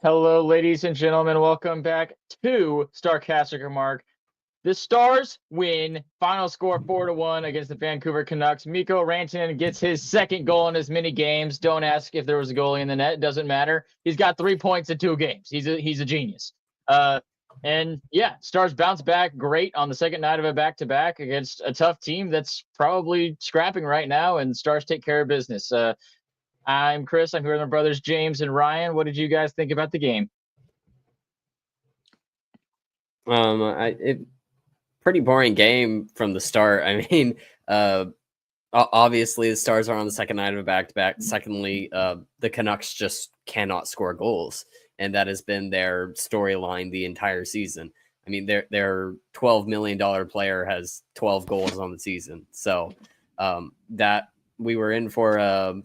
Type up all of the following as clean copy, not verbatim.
Hello, ladies and gentlemen. Welcome back to Starcaster Mark. The Stars win. Final score 4-1 against the Vancouver Canucks. Miiko Rantanen gets his second goal in as many games. Don't ask if there was a goalie in the net. It doesn't matter. He's got 3 points in 2 games. He's a genius. And yeah, Stars bounce back great on the second night of a back-to-back against a tough team that's probably scrapping right now, and Stars take care of business. I'm Chris. I'm here with my brothers James and Ryan. What did you guys think about the game? Pretty boring game from the start. I mean, obviously the Stars are on the second night of a back-to-back. Secondly, the Canucks just cannot score goals, and that has been their storyline the entire season. I mean, their $12 million player has 12 goals on the season, so that we were in for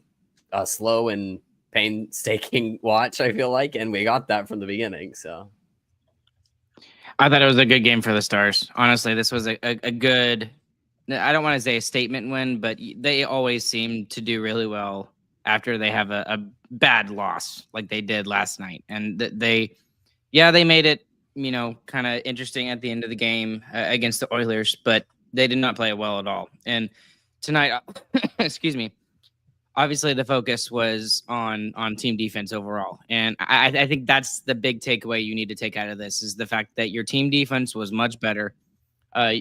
a slow and painstaking watch, I feel like, and we got that from the beginning. So I thought it was a good game for the Stars. Honestly, this was a good, I don't want to say a statement win, but they always seem to do really well after they have a bad loss like they did last night. And they made it, kind of interesting at the end of the game against the Oilers, but they did not play it well at all. And tonight, excuse me, obviously the focus was on team defense overall. And I think that's the big takeaway you need to take out of this is the fact that your team defense was much better.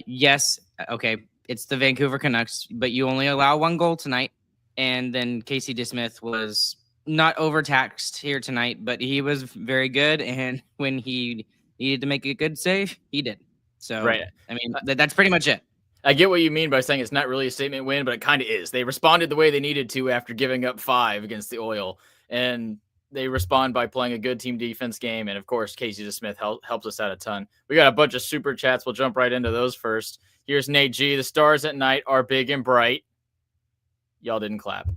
Yes, okay, it's the Vancouver Canucks, but you only allow 1 goal tonight. And then Casey DeSmith was not overtaxed here tonight, but he was very good. And when he needed to make a good save, he did. So, right. I mean, that's pretty much it. I get what you mean by saying it's not really a statement win, but it kind of is. They responded the way they needed to after giving up 5 against the Oil, and they respond by playing a good team defense game. And of course, Casey DeSmith helps us out a ton. We got a bunch of super chats. We'll jump right into those first. Here's Nate G. The Stars at night are big and bright. Y'all didn't clap.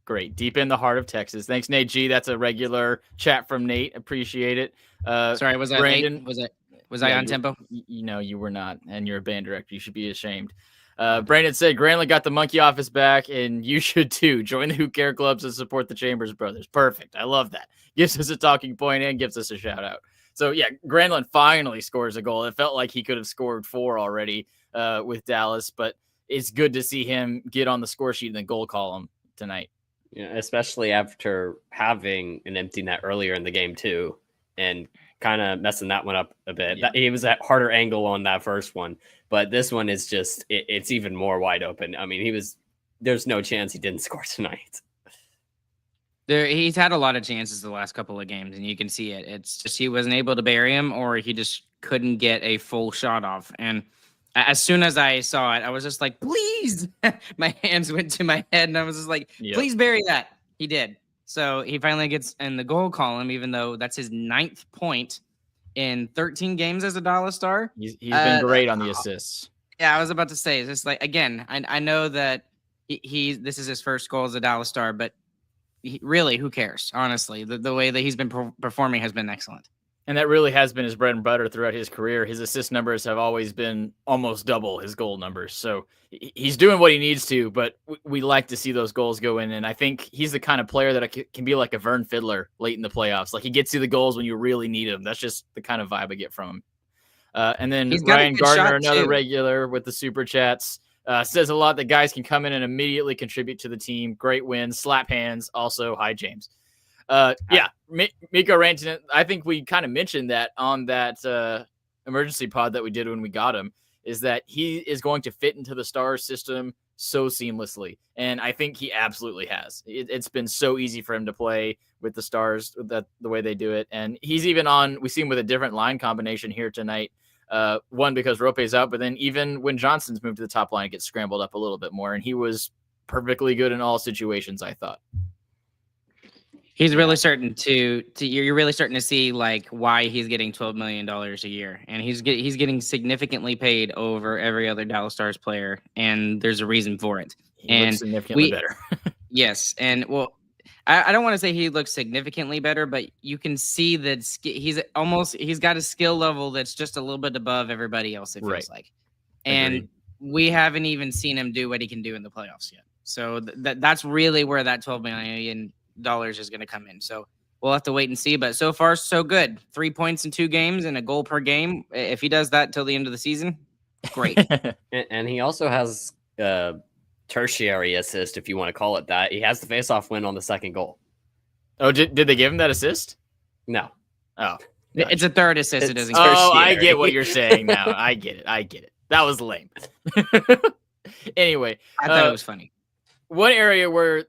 Great. Deep in the heart of Texas. Thanks, Nate G. That's a regular chat from Nate. Appreciate it. Sorry, was that Brandon? Was I on tempo? You were not, and you're a band director. You should be ashamed. Brandon said, Granlund got the monkey off his back, and you should too. Join the Who Care Clubs and support the Chambers brothers. Perfect. I love that. Gives us a talking point and gives us a shout out. So, yeah, Granlund finally scores a goal. It felt like he could have scored 4 already with Dallas, but it's good to see him get on the score sheet in the goal column tonight. Yeah, especially after having an empty net earlier in the game, too, and kind of messing that one up a bit. Yeah. He was at harder angle on that first one, but this one is just it's even more wide open. I mean, there's no chance he didn't score tonight. He's had a lot of chances the last couple of games, and you can see it. It's just he wasn't able to bury him, or he just couldn't get a full shot off. And as soon as I saw it, I was just like, please. My hands went to my head, and I was just like, please bury that. He did. So he finally gets in the goal column, even though that's his 9th point in 13 games as a Dallas Star. He's been great on the assists. Yeah, I was about to say, it's just like, again, I know that this is his first goal as a Dallas Star, but really, who cares? Honestly, the way that he's been performing has been excellent. And that really has been his bread and butter throughout his career. His assist numbers have always been almost double his goal numbers. So he's doing what he needs to, but we like to see those goals go in. And I think he's the kind of player that can be like a Vern Fiddler late in the playoffs. Like he gets you the goals when you really need him. That's just the kind of vibe I get from him. And then Ryan Gardner, another regular with the super chats, says a lot that guys can come in and immediately contribute to the team. Great win, slap hands. Also, hi, James. Miiko Rantanen, I think we kind of mentioned that on that emergency pod that we did when we got him, is that he is going to fit into the Stars system so seamlessly. And I think he absolutely has. It's been so easy for him to play with the Stars, the way they do it. And he's even we see him with a different line combination here tonight. One, because Rope's out, but then even when Johnson's moved to the top line, it gets scrambled up a little bit more. And he was perfectly good in all situations, I thought. He's really starting you're really starting to see like why he's getting $12 million a year, and he's getting significantly paid over every other Dallas Stars player, and there's a reason for it. He looks significantly better. Yes, and well, I don't want to say he looks significantly better, but you can see that he's got a skill level that's just a little bit above everybody else. It feels like, and we haven't even seen him do what he can do in the playoffs yet. So that's really where that $12 million is going to come in. So we'll have to wait and see. But so far, so good. 3 points in 2 games and a goal per game. If he does that till the end of the season, great. And he also has tertiary assist, if you want to call it that. He has the faceoff win on the second goal. Oh, did they give him that assist? No. Oh, It's a third assist. It doesn't. oh, I tertiary. get what you're saying now. I get it. That was lame. Anyway, I thought it was funny. one area where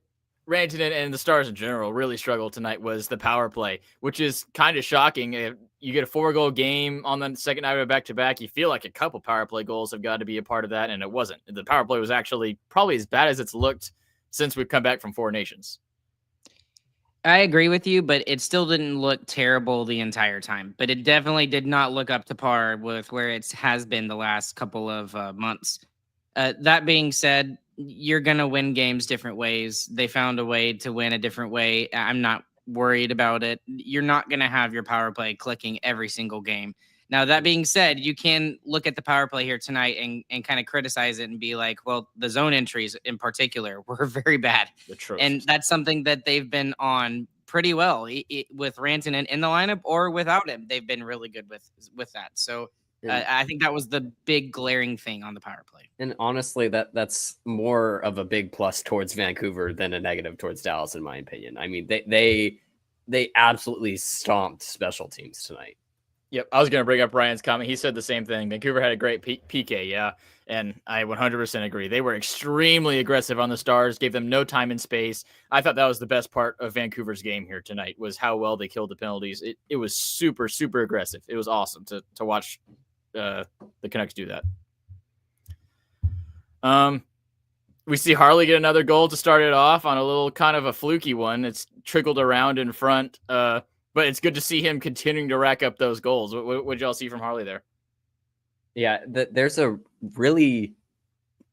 Rantanen and the Stars in general really struggled tonight was the power play, which is kind of shocking. If you get a 4-goal game on the second night of a back-to-back, you feel like a couple power play goals have got to be a part of that, and it wasn't. The power play was actually probably as bad as it's looked since we've come back from 4 Nations. I agree with you, but it still didn't look terrible the entire time. But it definitely did not look up to par with where it has been the last couple of months. That being said, you're going to win games different ways. They found a way to win a different way. I'm not worried about it. You're not going to have your power play clicking every single game. Now, that being said, you can look at the power play here tonight and kind of criticize it and be like, well, the zone entries in particular were very bad. And that's something that they've been on pretty well with Rantanen in the lineup or without him. They've been really good with that. So I think that was the big glaring thing on the power play. And honestly, that's more of a big plus towards Vancouver than a negative towards Dallas, in my opinion. I mean, they absolutely stomped special teams tonight. Yep, I was going to bring up Ryan's comment. He said the same thing. Vancouver had a great PK, yeah, and I 100% agree. They were extremely aggressive on the Stars, gave them no time and space. I thought that was the best part of Vancouver's game here tonight, was how well they killed the penalties. It was super, super aggressive. It was awesome to watch the Canucks do that. We see Harley get another goal to start it off on a little kind of a fluky one. It's trickled around in front, but it's good to see him continuing to rack up those goals. What did y'all see from Harley there? Yeah, there's a really,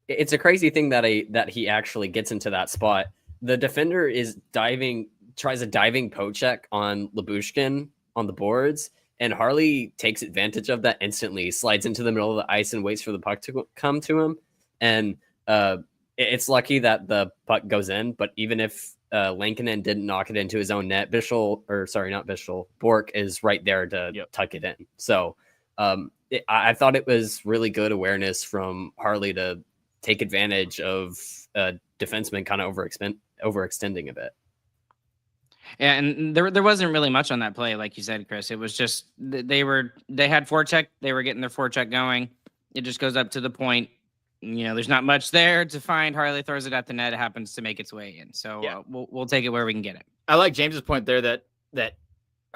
it's a crazy thing that he actually gets into that spot. The defender tries a diving poke check on Lyubushkin on the boards, and Harley takes advantage of that instantly, slides into the middle of the ice and waits for the puck to come to him. And it's lucky that the puck goes in, but even if Lankinen didn't knock it into his own net, Bork is right there to tuck it in. So I thought it was really good awareness from Harley to take advantage of a defenseman kind of overextending a bit. Yeah, and there wasn't really much on that play, like you said, Chris. It was just they had forecheck, they were getting their forecheck going. It just goes up to the point. You know, there's not much there to find. Harley throws it at the net. It happens to make its way in. So we'll take it where we can get it. I like James's point there that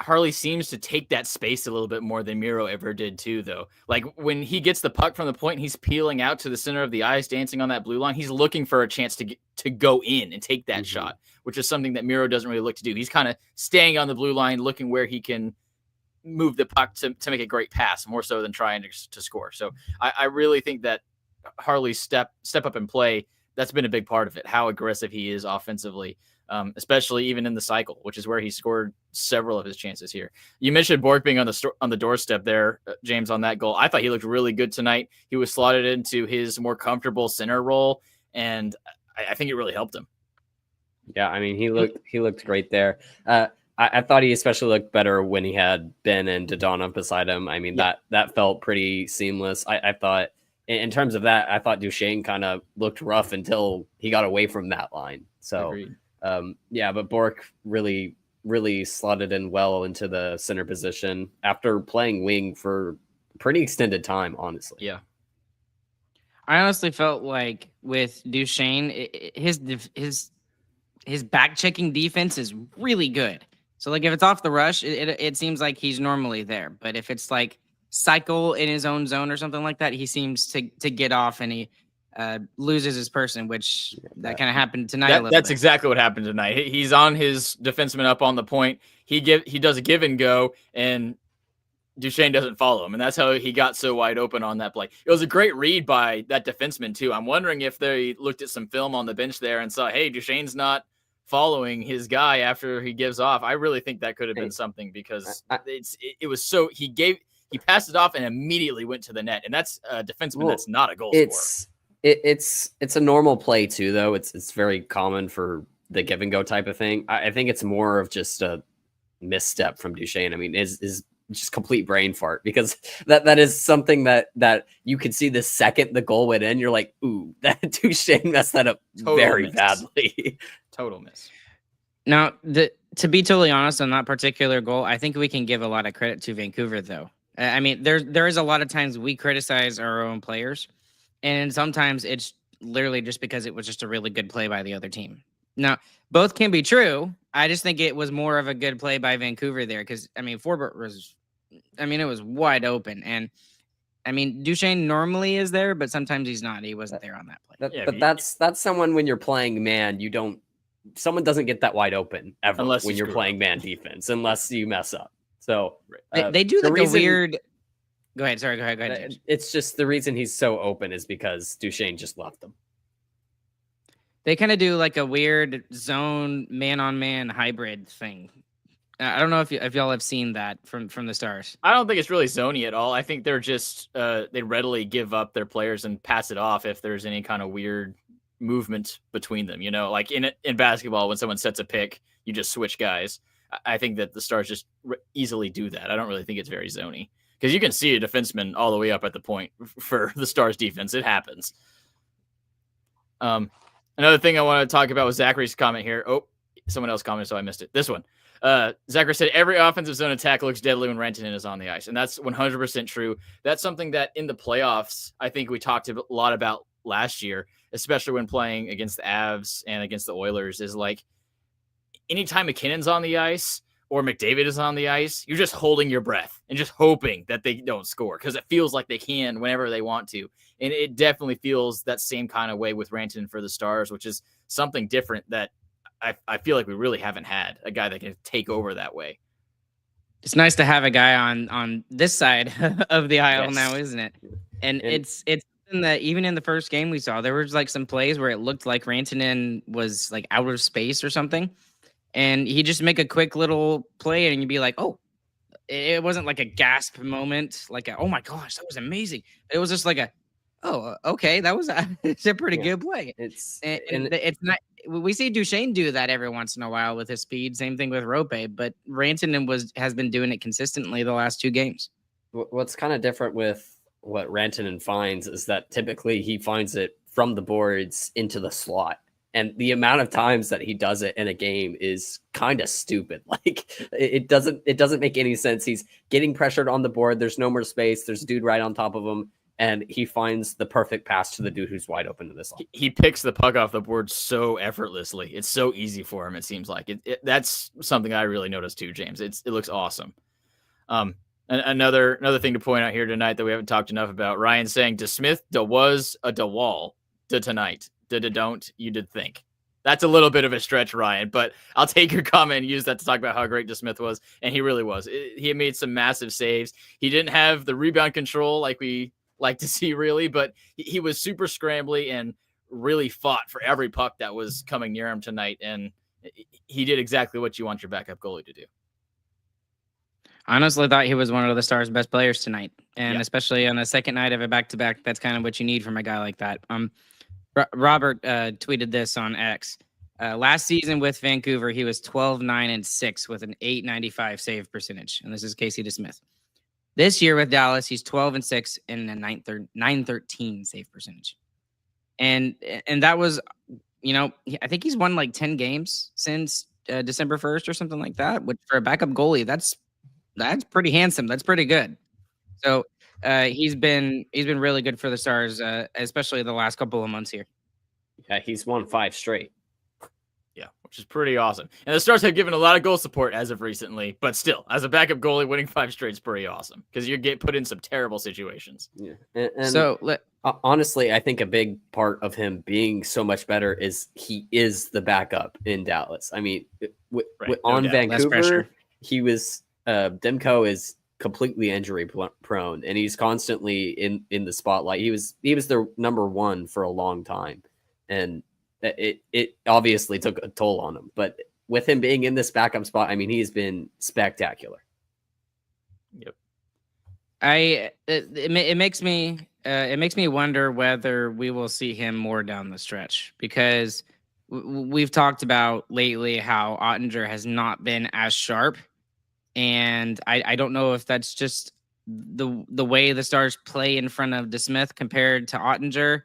Harley seems to take that space a little bit more than Miro ever did too, though. Like when he gets the puck from the point, he's peeling out to the center of the ice, dancing on that blue line. He's looking for a chance to go in and take that shot, which is something that Miro doesn't really look to do. He's kind of staying on the blue line, looking where he can move the puck to make a great pass, more so than trying to score. So I really think that Harley's step up and play, that's been a big part of it, how aggressive he is offensively, especially even in the cycle, which is where he scored several of his chances here. You mentioned Bork being on the doorstep there, James, on that goal. I thought he looked really good tonight. He was slotted into his more comfortable center role, and I think it really helped him. Yeah, I mean, he looked great there. I thought he especially looked better when he had Ben and Dodonov beside him. I mean, that felt pretty seamless. I thought, in terms of that, I thought Duchesne kind of looked rough until he got away from that line. So, but Bork really, really slotted in well into the center position after playing wing for a pretty extended time, honestly. Yeah. I honestly felt like with Duchesne, his back checking defense is really good. So, like, if it's off the rush, it seems like he's normally there. But if it's like cycle in his own zone or something like that, he seems to get off and he loses his person, which that kind of happened tonight. That's exactly what happened tonight. He's on his defenseman up on the point. He does a give and go, and Duchesne doesn't follow him, and that's how he got so wide open on that play. It was a great read by that defenseman too. I'm wondering if they looked at some film on the bench there and saw, hey, Duchesne's not following his guy after he gives off. I really think that could have been something, because it was so he passed it off and immediately went to the net, and that's a defenseman that's not a goal scorer. It's a normal play too, though. It's very common for the give and go type of thing. I think it's more of just misstep from Duchesne, I mean, is just complete brain fart, because that is something that you could see the second the goal went in, you're like, ooh, that Duchesne messed that up very badly. Total miss. Now, to be totally honest on that particular goal, I think we can give a lot of credit to Vancouver, though. I mean, there is a lot of times we criticize our own players, and sometimes it's literally just because it was just a really good play by the other team. Now, both can be true. I just think it was more of a good play by Vancouver there, because, I mean, Forbort was, I mean, it was wide open. And, I mean, Duchesne normally is there, but sometimes he's not. He wasn't there on that play. But that's someone, when you're playing man, someone doesn't get that wide open ever when you're playing man defense, unless you mess up. So they do like a weird. Go ahead. Sorry. Go ahead. James. It's just the reason he's so open is because Duchesne just left him. They kind of do like a weird zone man-on-man hybrid thing. I don't know if y'all have seen that from the Stars. I don't think it's really zony at all. I think they're just they readily give up their players and pass it off if there's any kind of weird movement between them. You know, like in basketball, when someone sets a pick, you just switch guys. I think that the Stars just easily do that. I don't really think it's very zony, because you can see a defenseman all the way up at the point for the Stars defense. It happens. Another thing I want to talk about was Zachary's comment here. Oh, someone else commented, so I missed it. This one. Zachary said, every offensive zone attack looks deadly when Rantanen is on the ice. And that's 100% true. That's something that in the playoffs, I think we talked a lot about last year, especially when playing against the Avs and against the Oilers, is like anytime McKinnon's on the ice or McDavid is on the ice, you're just holding your breath and just hoping that they don't score, because it feels like they can whenever they want to. And it definitely feels that same kind of way with Rantanen for the Stars, which is something different that I feel like we really haven't had a guy that can take over that way. It's nice to have a guy on this side of the aisle now, isn't it? And it's something that even in the first game we saw, there was like some plays where it looked like Rantanen was like out of space or something, and he just make a quick little play and you'd be like, oh, it wasn't like a gasp moment, like oh my gosh, that was amazing. It was just like okay, that was it's a pretty good play. It's not. We see Duchesne do that every once in a while with his speed. Same thing with Rope, but Rantanen has been doing it consistently the last 2 games. What's kind of different with what Rantanen finds is that typically he finds it from the boards into the slot. And the amount of times that he does it in a game is kind of stupid. Like it doesn't make any sense. He's getting pressured on the board. There's no more space. There's a dude right on top of him, and he finds the perfect pass to the dude who's wide open to this line. He picks the puck off the board so effortlessly. It's so easy for him. It seems like that's something I really noticed too, James. It looks awesome. And another thing to point out here tonight that we haven't talked enough about, Ryan saying DeSmith was a DeWall to tonight. Don't you did think. That's a little bit of a stretch, Ryan, but I'll take your comment and use that to talk about how great DeSmith was, and he really was. He made some massive saves. He didn't have the rebound control like we like to see, really, but he was super scrambly and really fought for every puck that was coming near him tonight, and he did exactly what you want your backup goalie to do. I honestly thought he was one of the Stars' best players tonight, and especially on the second night of a back-to-back, that's kind of what you need from a guy like that. Robert tweeted this on X. Last season with Vancouver, he was 12-9-6 with an .895 save percentage, and this is Casey DeSmith. This year with Dallas, he's 12-6 and a .913 save percentage, and that was, I think he's won like 10 games since December 1st or something like that. Which for a backup goalie, that's pretty handsome. That's pretty good. So he's been really good for the Stars, especially the last couple of months here. Yeah, he's won 5 straight. Yeah, which is pretty awesome. And the Stars have given a lot of goal support as of recently, but still, as a backup goalie, winning 5 straight is pretty awesome because you get put in some terrible situations. Yeah, and honestly, I think a big part of him being so much better is he is the backup in Dallas. I mean, on Vancouver, he was Demko is completely injury prone, and he's constantly in the spotlight. He was the number 1 for a long time, and it obviously took a toll on him. But with him being in this backup spot, I mean, he's been spectacular. Yep. It makes me wonder whether we will see him more down the stretch, because we've talked about lately how Ottinger has not been as sharp And I don't know if that's just the way the Stars play in front of DeSmith compared to Ottinger.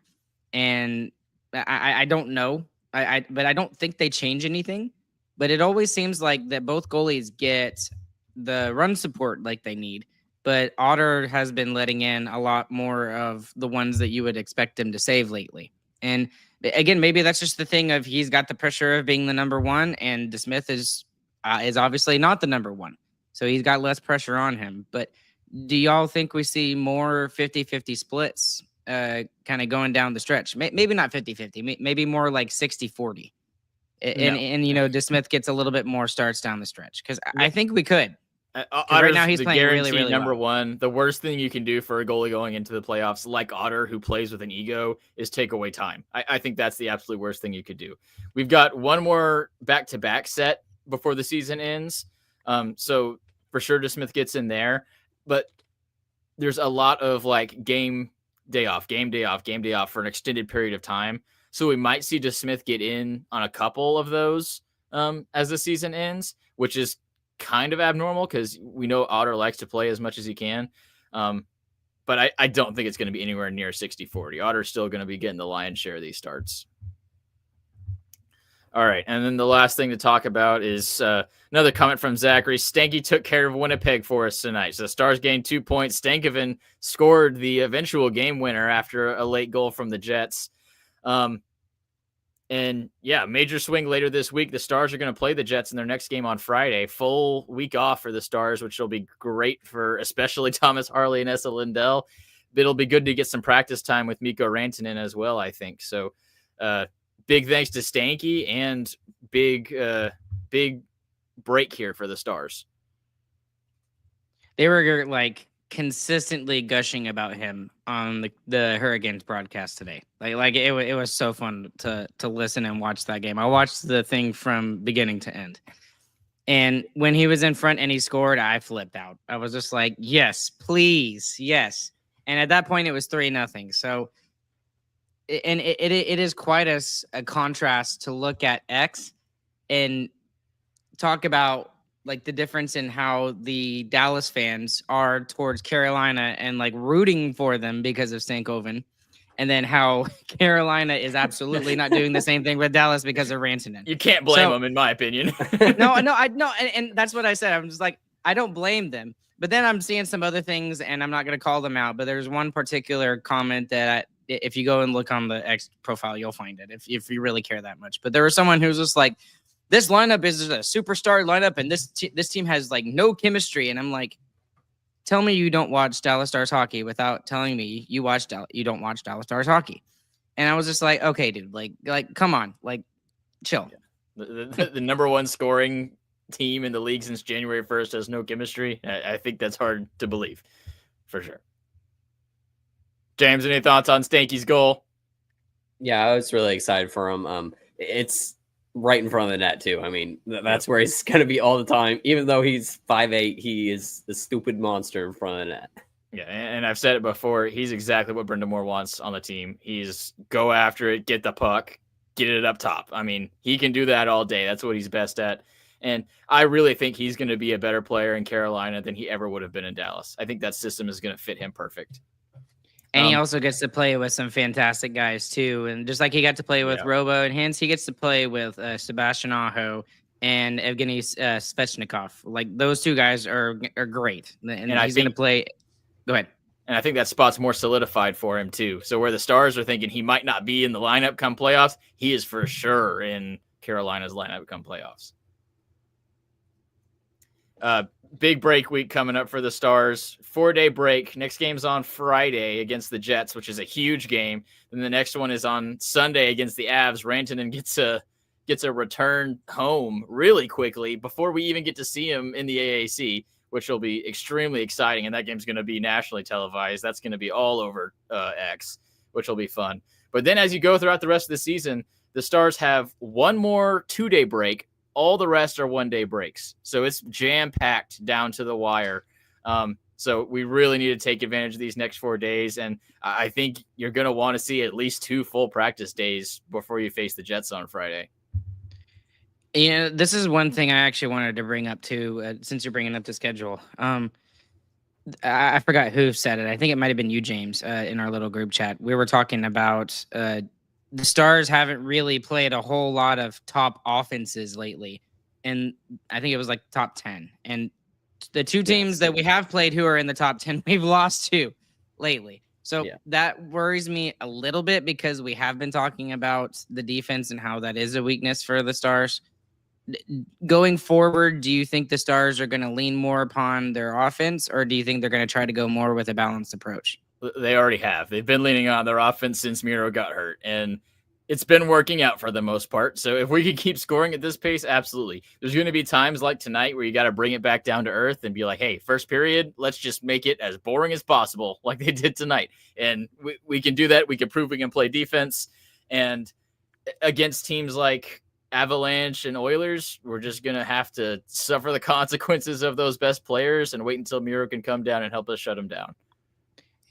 And I don't know. But I don't think they change anything. But it always seems like that both goalies get the run support like they need. But Otter has been letting in a lot more of the ones that you would expect him to save lately. And again, maybe that's just the thing of he's got the pressure of being the number one, and DeSmith is obviously not the number one. So he's got less pressure on him. But do y'all think we see more 50-50 splits kind of going down the stretch? Maybe not 50-50, maybe more like 60-40. And DeSmith gets a little bit more starts down the stretch, because I think we could. Right now he's playing really, really number well. one. The worst thing you can do for a goalie going into the playoffs, like Otter, who plays with an ego, is take away time. I think that's the absolute worst thing you could do. We've got one more back-to-back set before the season ends. So for sure DeSmith gets in there, but there's a lot of like game day off for an extended period of time. So we might see DeSmith get in on a couple of those as the season ends, which is kind of abnormal because we know Otter likes to play as much as he can. But I don't think it's going to be anywhere near 60-40. Otter's still going to be getting the lion's share of these starts. All right. And then the last thing to talk about is another comment from Zachary. Stanky took care of Winnipeg for us tonight. So the Stars gained 2 points. Stankoven scored the eventual game winner after a late goal from the Jets. And yeah, major swing later this week. The Stars are going to play the Jets in their next game on Friday. Full week off for the Stars, which will be great for especially Thomas Harley and Esa Lindell. But it'll be good to get some practice time with Miiko Rantanen as well, I think. So big thanks to Stanky, and big break here for the Stars. They were like consistently gushing about him on the Hurricanes broadcast today. Like it was so fun to listen and watch that game. I watched the thing from beginning to end. And when he was in front and he scored, I flipped out. I was just like, yes, please, yes. And at that point, it was 3-0. So, and it is quite a contrast to look at X and talk about like the difference in how the Dallas fans are towards Carolina and like rooting for them because of Stankoven, and then how Carolina is absolutely not doing the same thing with Dallas because of Rantanen. You can't blame them, in my opinion. No, and that's what I said. I'm just like, I don't blame them. But then I'm seeing some other things, and I'm not going to call them out. But there's one particular comment that if you go and look on the X profile, you'll find it if you really care that much. But there was someone who's just like, this lineup is a superstar lineup, and this team has like no chemistry. And I'm like, tell me you don't watch Dallas Stars hockey without telling me you don't watch Dallas Stars hockey. And I was just like, okay, dude, like come on, like chill. Yeah. The number one scoring team in the league since January 1st has no chemistry. I think that's hard to believe, for sure. James, any thoughts on Stanky's goal? Yeah, I was really excited for him. It's right in front of the net too. I mean, that's where he's going to be all the time. Even though he's 5'8", he is the stupid monster in front of the net. Yeah, and I've said it before. He's exactly what Brendan Moore wants on the team. He's go after it, get the puck, get it up top. I mean, he can do that all day. That's what he's best at. And I really think he's going to be a better player in Carolina than he ever would have been in Dallas. I think that system is going to fit him perfect. And he also gets to play with some fantastic guys too. And just like he got to play with Robo and Hintz, he gets to play with Sebastian Aho and Evgeny Svechnikov. Like those two guys are great. And he's going to play. Go ahead. And I think that spot's more solidified for him too. So where the Stars are thinking he might not be in the lineup come playoffs, he is for sure in Carolina's lineup come playoffs. Big break week coming up for the Stars. 4-day break. Next game's on Friday against the Jets, which is a huge game. Then the next one is on Sunday against the Avs. Rantanen gets a return home really quickly before we even get to see him in the AAC, which will be extremely exciting. And that game's going to be nationally televised. That's going to be all over X, which will be fun. But then as you go throughout the rest of the season, the Stars have one more 2-day break. All the rest are 1-day breaks. So it's jam-packed down to the wire. So we really need to take advantage of these next 4 days. And I think you're going to want to see at least 2 full practice days before you face the Jets on Friday. Yeah, this is one thing I actually wanted to bring up too, since you're bringing up the schedule. I forgot who said it. I think it might have been you, James, in our little group chat. We were talking about the Stars haven't really played a whole lot of top offenses lately, and I think it was like top 10. And the two teams that we have played who are in the top 10, we've lost to lately. So that worries me a little bit because we have been talking about the defense and how that is a weakness for the Stars. Going forward, do you think the Stars are going to lean more upon their offense, or do you think they're going to try to go more with a balanced approach? They already have. They've been leaning on their offense since Miro got hurt, and it's been working out for the most part. So if we can keep scoring at this pace, absolutely. There's going to be times like tonight where you got to bring it back down to earth and be like, hey, first period, let's just make it as boring as possible like they did tonight. And we can do that. We can prove we can play defense. And against teams like Avalanche and Oilers, we're just going to have to suffer the consequences of those best players and wait until Miro can come down and help us shut them down.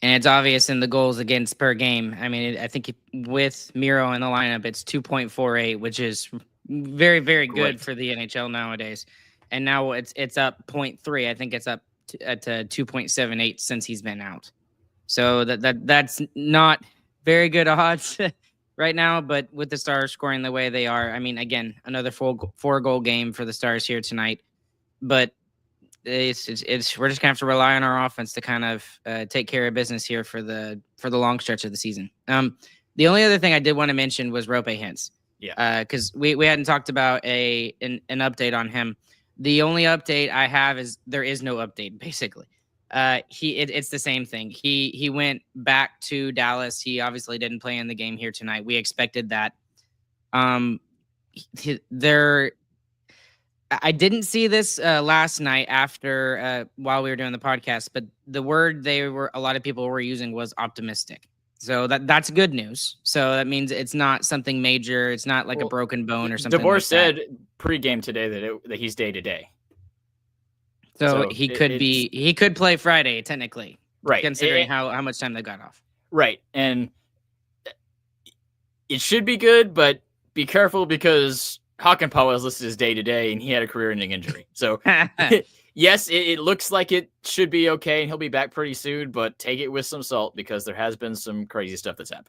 And it's obvious in the goals against per game. I mean, I think with Miro in the lineup, it's 2.48, which is very, very good for the NHL nowadays. And now it's up 0.3. I think it's up to 2.78 since he's been out. So that's not very good odds right now. But with the Stars scoring the way they are, I mean, again, another 4-goal game for the Stars here tonight. But we're just gonna have to rely on our offense to kind of take care of business here for the long stretch of the season. The only other thing I did want to mention was Roope Hintz. Yeah. Because we hadn't talked about an update on him. The only update I have is there is no update basically. It's the same thing. He went back to Dallas. He obviously didn't play in the game here tonight. We expected that. I didn't see this last night after while we were doing the podcast, but the word a lot of people were using was optimistic. So that's good news. So that means it's not something major. It's not like a broken bone or something. DeBoer said pregame today that he's day to day. So he could play Friday technically, right? Considering how much time they got off. Right, and it should be good, but be careful because Hakanpää is listed as day to day, and he had a career-ending injury. So, yes, it looks like it should be okay, and he'll be back pretty soon. But take it with some salt because there has been some crazy stuff that's happened.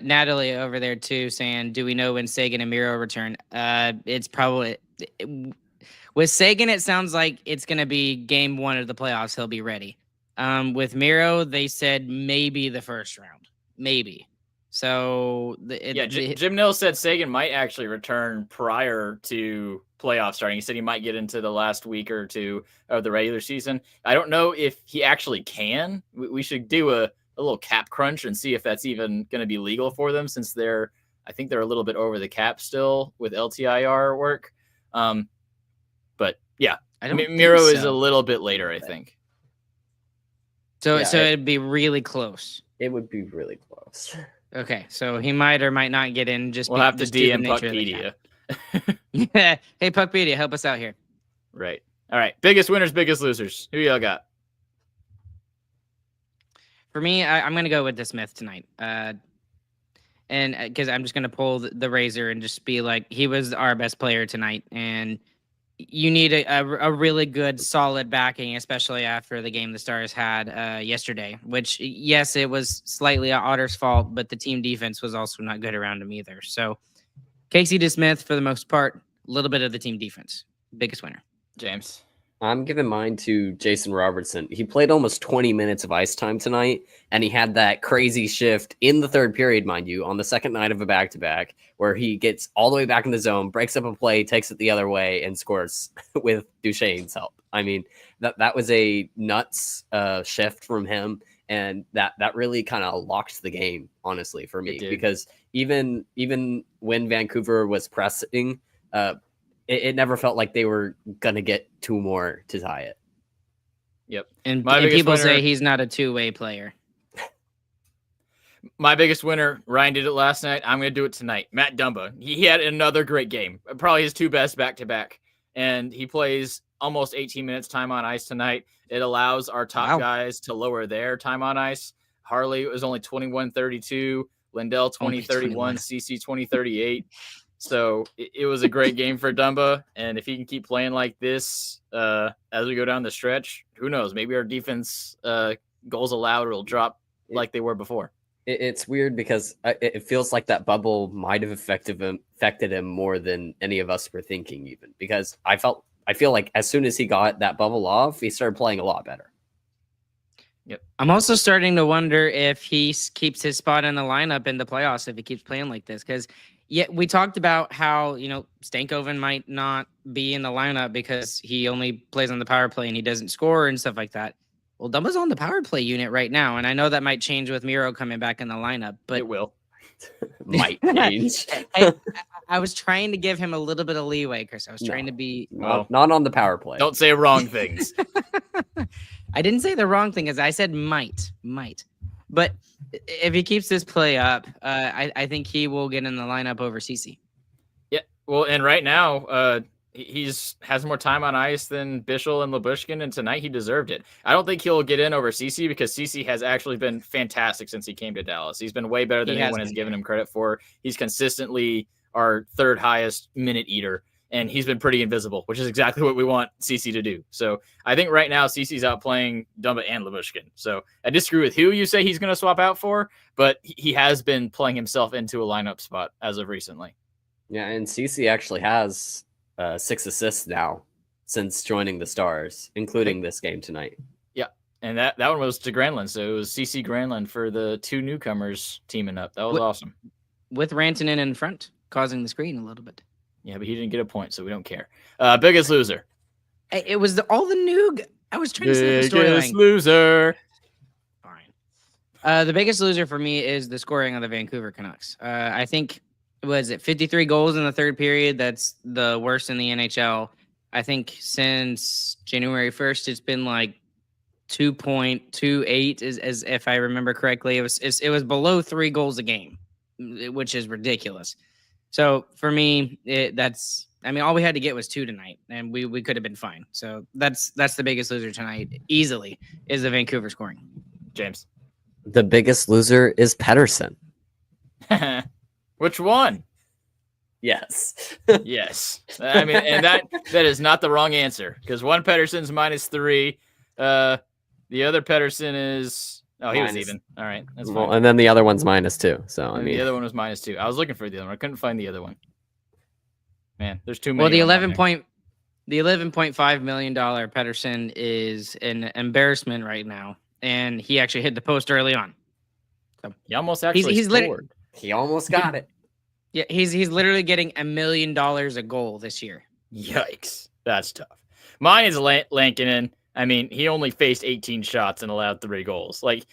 Natalie over there too saying, "Do we know when Sagan and Miro return?" It's probably with Sagan. It sounds like it's going to be game 1 of the playoffs. He'll be ready. With Miro, they said maybe the first round, maybe. So Jim Nils said Sagan might actually return prior to playoff starting. He said he might get into the last week or two of the regular season. I don't know if he actually can. We should do a little cap crunch and see if that's even going to be legal for them, since I think they're a little bit over the cap still with LTIR work. But yeah, Miro is a little bit later, I think. So it'd be really close. It would be really close. Okay, so he might or might not get in. We'll have to DM Puckpedia. Hey, Puckpedia, help us out here. Right. All right. Biggest winners, biggest losers. Who y'all got? For me, I'm going to go with DeSmith tonight. And because I'm just going to pull the razor and just be like, he was our best player tonight. And you need a really good, solid backing, especially after the game the Stars had yesterday, which, yes, it was slightly Otter's fault, but the team defense was also not good around him either. So Casey DeSmith, for the most part, a little bit of the team defense. Biggest winner. James. I'm giving mine to Jason Robertson. He played almost 20 minutes of ice time tonight, and he had that crazy shift in the third period, mind you, on the second night of a back-to-back, where he gets all the way back in the zone, breaks up a play, takes it the other way, and scores with Duchesne's help. I mean, that was a nuts shift from him, and that really kind of locked the game, honestly, for me. Because even when Vancouver was pressing, it never felt like they were going to get 2 more to tie it. Yep. And people say he's not a two-way player. My biggest winner, Ryan did it last night. I'm going to do it tonight. Matt Dumba. He had another great game. Probably his 2 best back-to-back. And he plays almost 18 minutes time on ice tonight. It allows our top guys to lower their time on ice. Harley was only 21-32. Lindell 20-31. CC 20-38. So it was a great game for Dumba. And if he can keep playing like this as we go down the stretch, who knows? Maybe our defense goals allowed will drop like they were before. It's weird because it feels like that bubble might have affected him more than any of us were thinking, even because I feel like as soon as he got that bubble off, he started playing a lot better. Yep. I'm also starting to wonder if he keeps his spot in the lineup in the playoffs if he keeps playing like this. Because we talked about how Stankoven might not be in the lineup because he only plays on the power play and he doesn't score and stuff like that. Well, Dumba's on the power play unit right now, and I know that might change with Miro coming back in the lineup, but it will. Might change. I was trying to give him a little bit of leeway, Chris. I was trying to be not on the power play. Don't say wrong things. I didn't say the wrong thing, as I said might. But if he keeps this play up, I think he will get in the lineup over CC. Yeah, well, and right now, has more time on ice than Bichel and Lyubushkin, and tonight he deserved it. I don't think he'll get in over CC because CC has actually been fantastic since he came to Dallas. He's been way better than anyone has given him credit for. He's consistently our third highest minute eater, and he's been pretty invisible, which is exactly what we want CC to do. So I think right now CC's outplaying Dumba and Lyubushkin. So I disagree with who you say he's going to swap out for, but he has been playing himself into a lineup spot as of recently. Yeah, and CC actually has 6 assists now since joining the Stars, including this game tonight. Yeah, and that one was to Granlund, so it was CC Granlund for the 2 newcomers teaming up. That was awesome. With Rantanen in front, causing the screen a little bit. Yeah, but he didn't get a point, so we don't care. Biggest loser. It was all the new. I was trying to say the Biggest storyline. loser. Fine. The biggest loser for me is the scoring on the Vancouver Canucks. I think. Was it 53 goals in the third period? That's the worst in the NHL. I think since January 1st, it's been like 2.28, as if I remember correctly. It was below 3 goals a game, which is ridiculous. So for me, all we had to get was 2 tonight, and we could have been fine. So that's the biggest loser tonight, easily, is the Vancouver scoring. James. The biggest loser is Pettersson. Which one? Yes. Yes. I mean, and that is not the wrong answer because one Pettersson's -3. The other Pettersson is he was even. All right. That's fine. Well, and then the other one's -2. So the other one was -2. I was looking for the other one. I couldn't find the other one. Man, there's too many. Well, the $11.5 million Pettersson is an embarrassment right now, and he actually hit the post early on. So he almost actually scored. He almost got it. Yeah, he's literally getting $1 million a goal this year. Yikes. That's tough. Mine is Lankinen. I mean, he only faced 18 shots and allowed 3 goals. Like,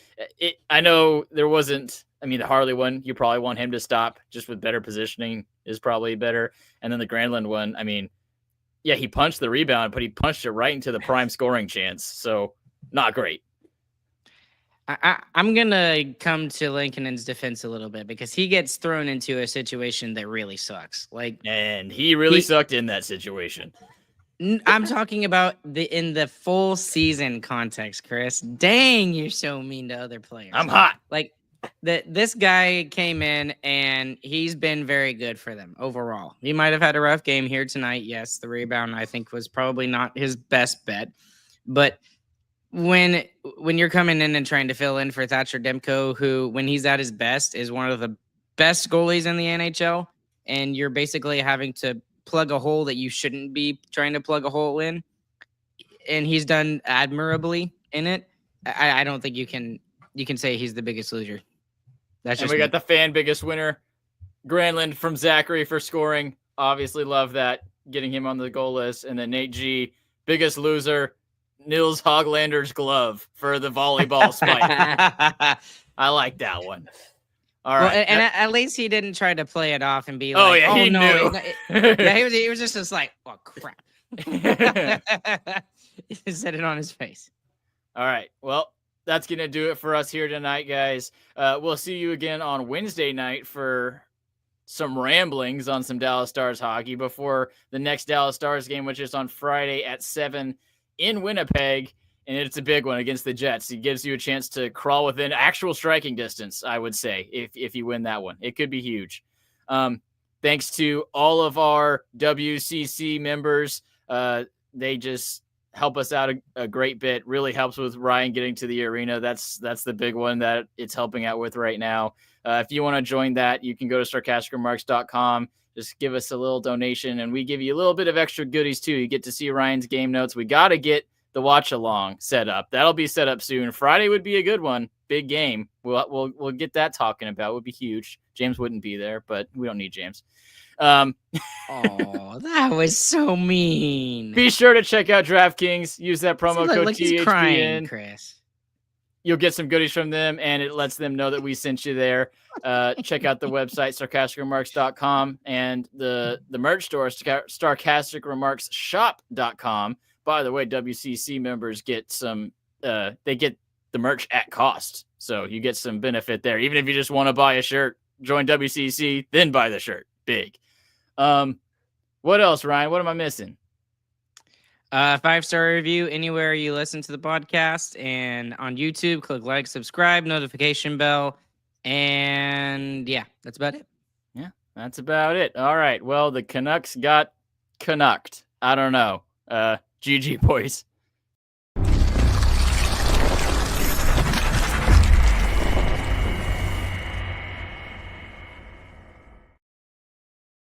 I know there wasn't, the Harley one, you probably want him to stop just with better positioning is probably better. And then the Granlund one, he punched the rebound, but he punched it right into the prime scoring chance. So not great. I'm going to come to Lankinen's defense a little bit because he gets thrown into a situation that really sucks. And he really sucked in that situation. I'm talking about in the full season context, Chris. Dang, you're so mean to other players. I'm hot. This guy came in and he's been very good for them overall. He might have had a rough game here tonight. Yes, the rebound I think was probably not his best bet, but when you're coming in and trying to fill in for Thatcher Demko, who when he's at his best is one of the best goalies in the NHL, and you're basically having to plug a hole that you shouldn't be trying to plug a hole in, and he's done admirably in it. I don't think you can say he's the biggest loser. That's just we got the fan biggest winner, Granlund from Zachary for scoring. Obviously love that, getting him on the goal list. And then Nate G, biggest loser, Nils Hoglander's glove for the volleyball spike. I like that one. All right. Well, and at least he didn't try to play it off and be oh, like, yeah, he no. knew. He was just like, oh, crap. He said it on his face. All right. Well, that's going to do it for us here tonight, guys. We'll see you again on Wednesday night for some ramblings on some Dallas Stars hockey before the next Dallas Stars game, which is on Friday at 7 in Winnipeg. And it's a big one against the Jets. It gives you a chance to crawl within actual striking distance, I would say, if you win that one. It could be huge. thanks to all of our WCC members. They just help us out a great bit. Really helps with Ryan getting to the arena. That's the big one that it's helping out with right now. If you want to join that, you can go to sarcasticremarks.com. Just give us a little donation, and we give you a little bit of extra goodies too. You get to see Ryan's game notes. We got to get the watch along set up. That'll be set up soon. Friday would be a good one. Big game. We'll get that talking about. It would be huge. James wouldn't be there, but we don't need James. Oh, that was so mean. Be sure to check out DraftKings. Use that promo code like he's crying, THPN. Chris. You'll get some goodies from them, and it lets them know that we sent you there. Check out the website, sarcasticremarks.com, and the merch store, sarcasticremarksshop.com. By the way, WCC members get some, they get the merch at cost. So you get some benefit there. Even if you just want to buy a shirt, join WCC, then buy the shirt. Big. What else, Ryan? What am I missing? 5-star review anywhere you listen to the podcast, and on YouTube, click like, subscribe, notification bell, and yeah, that's about it. Yeah, that's about it. All right. Well, the Canucks got Canucked. I don't know. GG, boys.